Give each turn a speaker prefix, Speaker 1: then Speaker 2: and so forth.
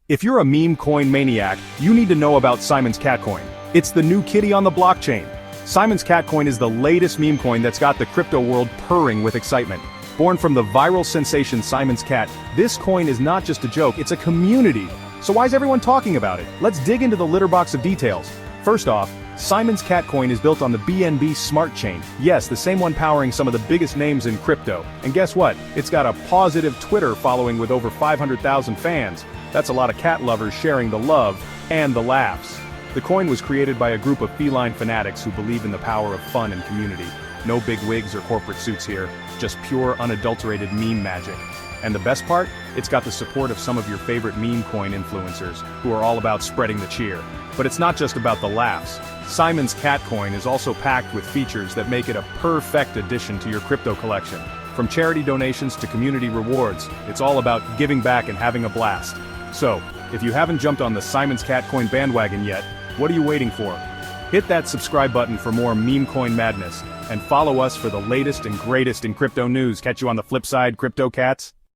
Speaker 1: If you're a meme coin maniac, you need to know about Simon's Cat Coin. It's the new kitty on the blockchain. Simon's Cat Coin is the latest meme coin that's got the crypto world purring with excitement. Born from the viral sensation Simon's Cat, this coin is not just a joke, it's a community. So why is everyone talking about it? Let's dig into the litter box of details. First off, Simon's Cat Coin is built on the Binance Smart Chain. Yes, the same one powering some of the biggest names in crypto. And guess what? It's got a positive Twitter following with over 500,000 fans. That's a lot of cat lovers sharing the love and the laughs. The coin was created by a group of feline fanatics who believe in the power of fun and community. No big wigs or corporate suits here, just pure unadulterated meme magic. And the best part? It's got the support of some of your favorite meme coin influencers, who are all about spreading the cheer. But it's not just about the laughs. Simon's Cat Coin is also packed with features that make it a perfect addition to your crypto collection. From charity donations to community rewards, it's all about giving back and having a blast. So, if you haven't jumped on the Simon's Cat Coin bandwagon yet, what are you waiting for? Hit that subscribe button for more meme coin madness, and follow us for the latest and greatest in crypto news. Catch you on the flip side, Crypto Cats.